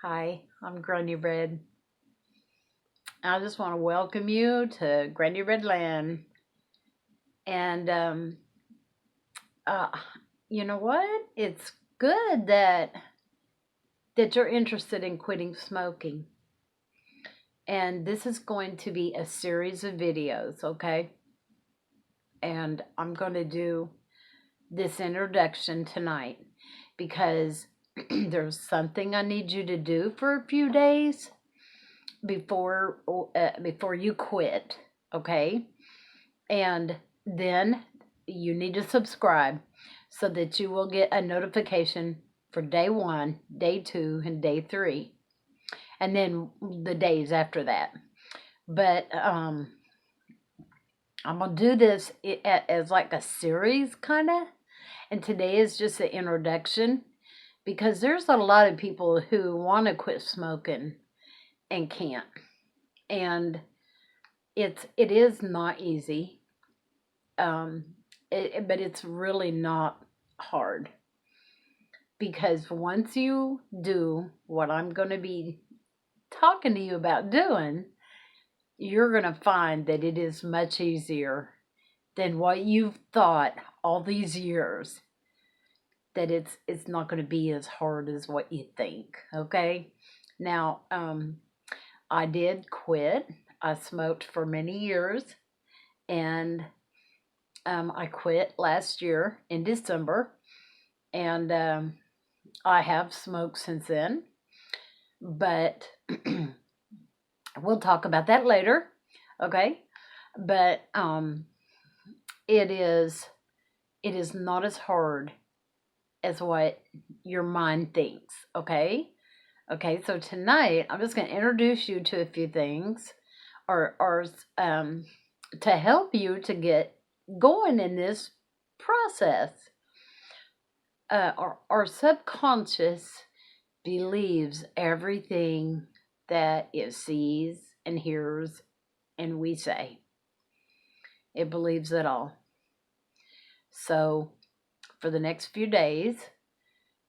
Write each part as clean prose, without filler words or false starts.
Hi, I'm Granny Red. I just want to welcome you to Granny Red Land. And uh, you know what? It's good that you're interested in quitting smoking. And this is going to be a series of videos, okay? And I'm going to do this introduction tonight because there's something I need you to do for a few days before you quit, okay? And then you need to subscribe so that you will get a notification for day one, day two, and day three, and then the days after that. But I'm gonna do this as like a series, kind of. And today is just the introduction because there's a lot of people who want to quit smoking and can't, and it is not easy. Um, but it's really not hard because once you do what I'm going to be talking to you about doing, you're going to find that it is much easier than what you've thought all these years. That it's not going to be as hard as what you think. Okay, now I did quit. I smoked for many years, and I quit last year in December, and I have smoked since then, but we'll talk about that later. Okay, but it is it is not as hard as what your mind thinks. Okay. So tonight I'm just going to introduce you to a few things, or to help you to get going in this process. Our subconscious believes everything that it sees and hears and we say. It believes it all. So, for the next few days,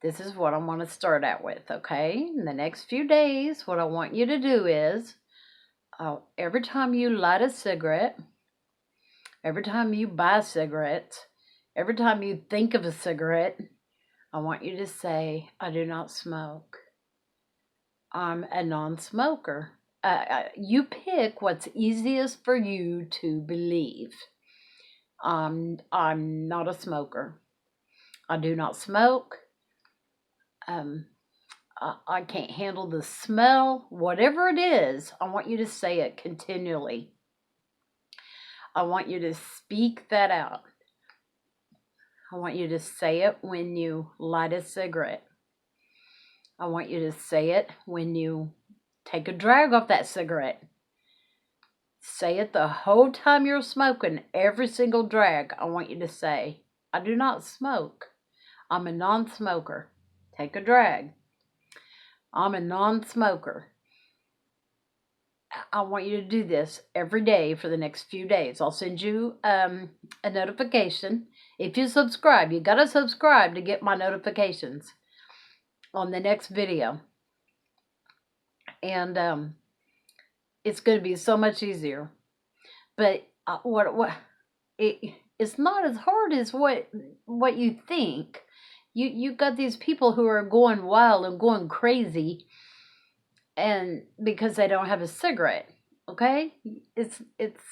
this is what I want to start out with, okay? In the next few days, what I want you to do is every time you light a cigarette, every time you buy cigarettes, every time you think of a cigarette, I want you to say, I do not smoke. I'm a non smoker. You pick what's easiest for you to believe. I'm not a smoker. I do not smoke. Um, I can't handle the smell. Whatever it is, I want you to say it continually. I want you to speak that out. I want you to say it when you light a cigarette. I want you to say it when you take a drag off that cigarette. Say it the whole time you're smoking, every single drag. I want you to say, I do not smoke. I'm a non smoker. Take a drag. I'm a non smoker. I want you to do this every day for the next few days. I'll send you a notification. If you subscribe, you got to subscribe to get my notifications on the next video. And it's going to be so much easier. But it's not as hard as what you think. You got these people who are going wild and going crazy, and because they don't have a cigarette. Okay, it's it's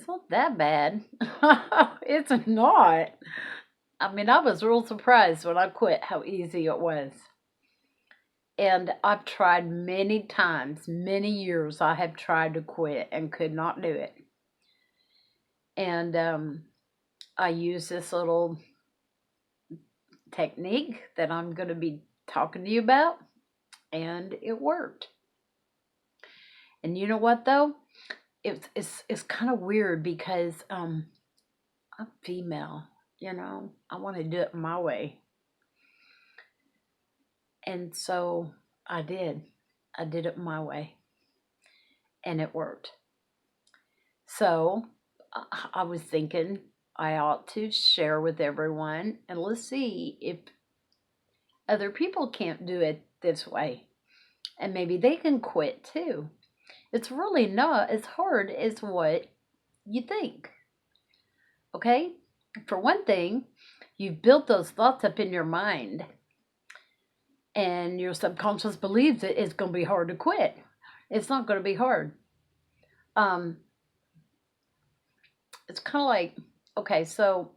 not that bad. It's not. I mean, I was real surprised when I quit how easy it was. And I've tried many times, many years. I have tried to quit and could not do it. And I use this little technique that I'm going to be talking to you about, and it worked. And you know what though? It's kind of weird because I'm female. I want to do it my way, and so I did. I did it my way, and it worked. So I was thinking, I ought to share with everyone, and let's see if other people can't do it this way. And maybe they can quit too. It's really not as hard as what you think. Okay? For one thing, you've built those thoughts up in your mind, and your subconscious believes it is going to be hard to quit. It's not going to be hard. Um, it's kind of like, okay, so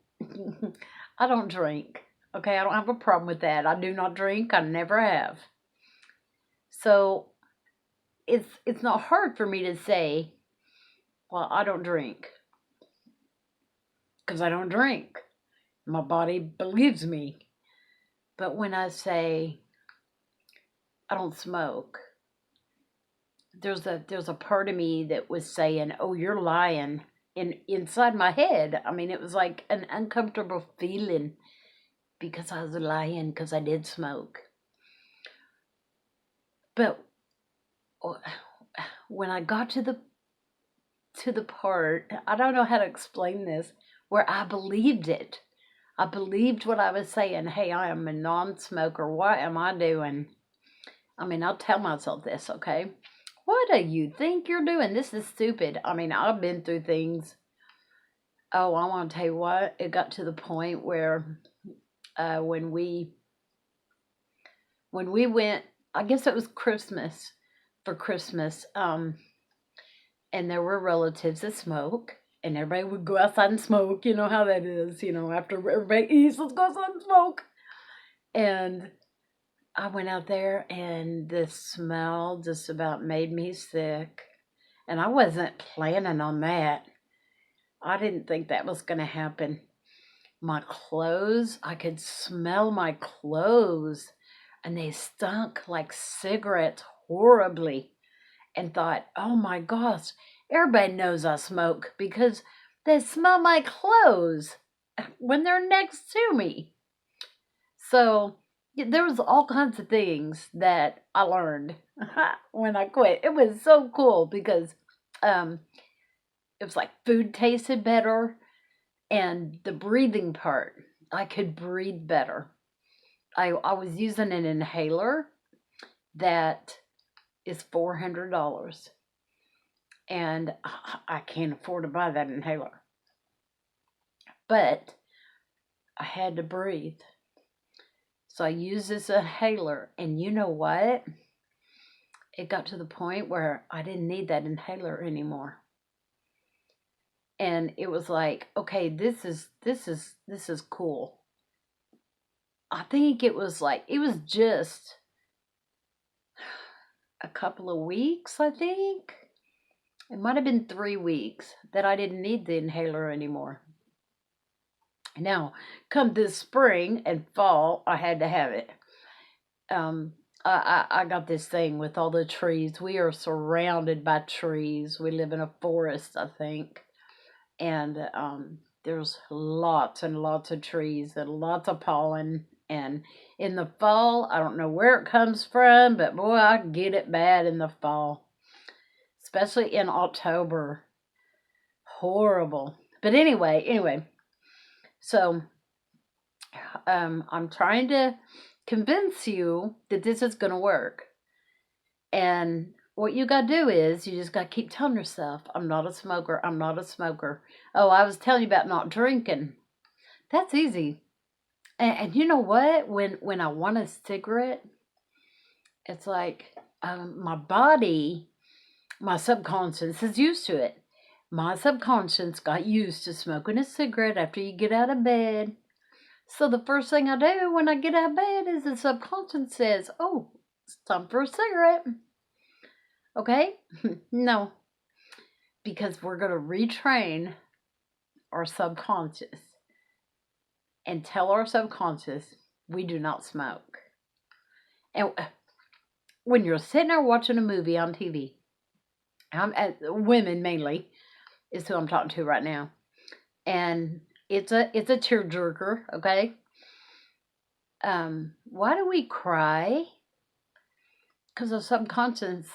I don't drink. Okay, I don't have a problem with that. I do not drink. I never have. So it's not hard for me to say, well, I don't drink because I don't drink. My body believes me. But when I say I don't smoke, there's a part of me that was saying, "Oh, you're lying." Inside my head, I mean, it was like an uncomfortable feeling because I was lying because I did smoke. But when I got to the part, I don't know how to explain this, where I believed it. I believed what I was saying. Hey, I am a non-smoker. What am I doing? I mean, I'll tell myself this, okay? What do you think you're doing? This is stupid. I mean, I've been through things. Oh, I want to tell you what. It got to the point where when we went, I guess it was Christmas, for Christmas, and there were relatives that smoke, and everybody would go outside and smoke. You know how that is. After everybody eats, let's go outside and smoke. And I went out there, and the smell just about made me sick. And I wasn't planning on that. I didn't think that was going to happen. My clothes, I could smell my clothes, and they stunk like cigarettes horribly. And thought, oh my gosh, everybody knows I smoke because they smell my clothes when they're next to me. So there was all kinds of things that I learned when I quit. It was so cool because um, it was like food tasted better, and the breathing part, I could breathe better. I was using an inhaler that is $400, and I can't afford to buy that inhaler. But I had to breathe. So I used this inhaler, and you know what? It got to the point where I didn't need that inhaler anymore. And it was like, okay, this is cool. I think it was just a couple of weeks, I think. It might have been 3 weeks that I didn't need the inhaler anymore. Now, come this spring and fall, I had to have it. I got this thing with all the trees. We are surrounded by trees. We live in a forest, I think, and there's lots and lots of trees and lots of pollen. And in the fall, I don't know where it comes from, but boy, I get it bad in the fall, especially in October. Horrible. But anyway, so I'm trying to convince you that this is going to work. And what you got to do is you just got to keep telling yourself, I'm not a smoker. I'm not a smoker. Oh, I was telling you about not drinking. That's easy. And you know what? When I want a cigarette, it's like my body, my subconscious is used to it. My subconscious got used to smoking a cigarette after you get out of bed. So the first thing I do when I get out of bed is the subconscious says, oh, it's time for a cigarette. Okay? No, because we're going to retrain our subconscious and tell our subconscious we do not smoke. And when you're sitting there watching a movie on TV, women mainly is who I'm talking to right now, and it's a tearjerker, okay? Why do we cry? Because our subconscious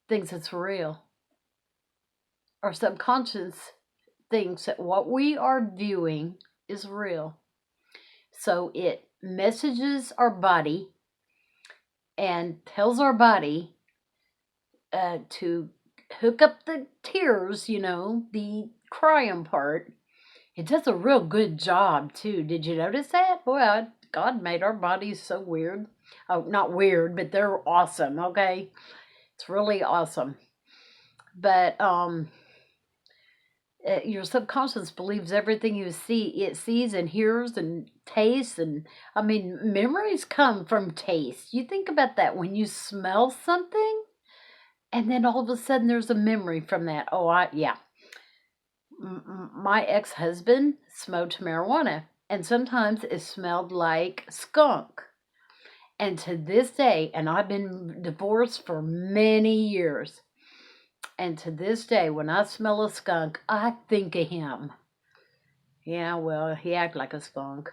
thinks it's real. Our subconscious thinks that what we are viewing is real. So it messages our body and tells our body to hook up the tears, the crying part. It does a real good job too. Did you notice that? Boy, God made our bodies so weird. Oh, not weird, but they're awesome, okay? It's really awesome. But your subconscious believes everything it sees and hears and tastes, and I mean, memories come from taste. You think about that when you smell something, and then all of a sudden there's a memory from that. Yeah. My ex-husband smoked marijuana, and sometimes it smelled like skunk. And to this day, and I've been divorced for many years, and to this day, when I smell a skunk, I think of him. Yeah, well, he acted like a skunk,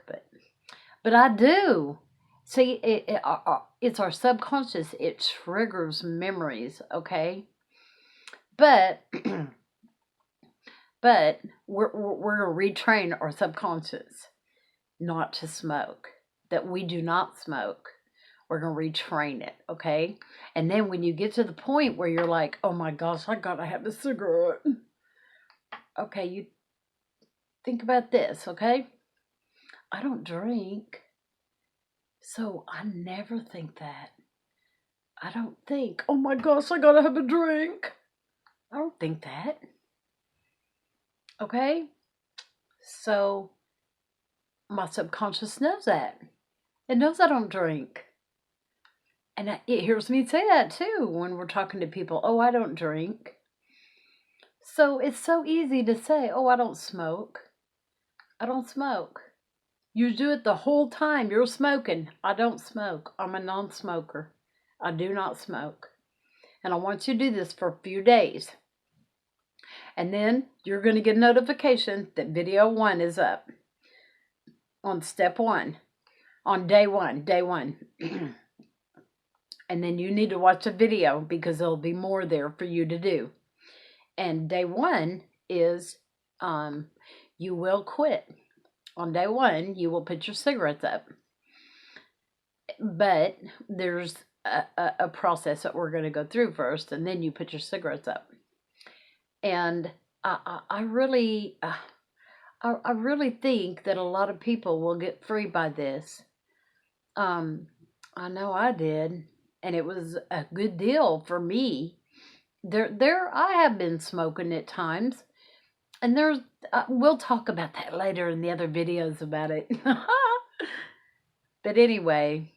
but I do. See, it's our subconscious. It triggers memories, okay? But but we're going to retrain our subconscious not to smoke. That we do not smoke. We're going to retrain it, okay? And then when you get to the point where you're like, oh my gosh, I gotta have a cigarette. Okay, you think about this, okay? I don't drink, so I never think that. I don't think, oh my gosh, I gotta have a drink. I don't think that. Okay? So my subconscious knows that. It knows I don't drink. And it hears me say that too when we're talking to people. Oh, I don't drink. So it's so easy to say, oh, I don't smoke. I don't smoke. You do it the whole time you're smoking. I don't smoke. I'm a non-smoker. I do not smoke. And I want you to do this for a few days. And then you're going to get a notification that video 1 is up on step 1, on day 1. And then you need to watch a video because there'll be more there for you to do. And day 1 is you will quit. On day 1, you will put your cigarettes up. But there's a process that we're going to go through first, and then you put your cigarettes up. And I really think that a lot of people will get free by this. I know I did, and it was a good deal for me. I have been smoking at times, and we'll talk about that later in the other videos about it. But anyway,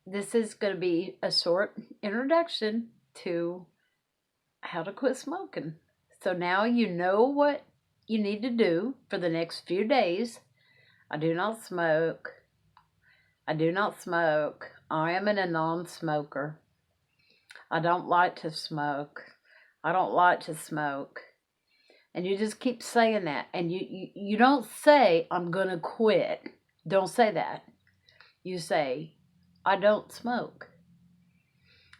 this is going to be a short introduction to how to quit smoking. So now you know what you need to do for the next few days. I do not smoke. I do not smoke. I am a non-smoker. I don't like to smoke. I don't like to smoke. And you just keep saying that. And you don't say, I'm going to quit. Don't say that. You say, I don't smoke.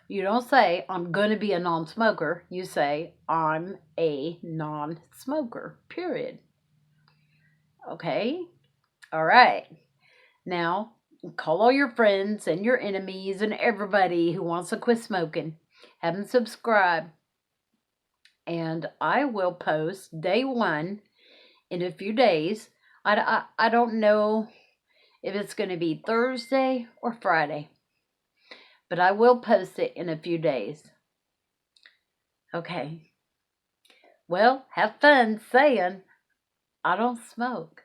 You don't say, I'm going to be a non-smoker. You say, I'm a non-smoker, period. Okay? All right. Now, call all your friends and your enemies and everybody who wants to quit smoking. Have them subscribe. And I will post day 1 in a few days. I don't know if it's going to be Thursday or Friday. But I will post it in a few days. Okay. Well, have fun saying, I don't smoke.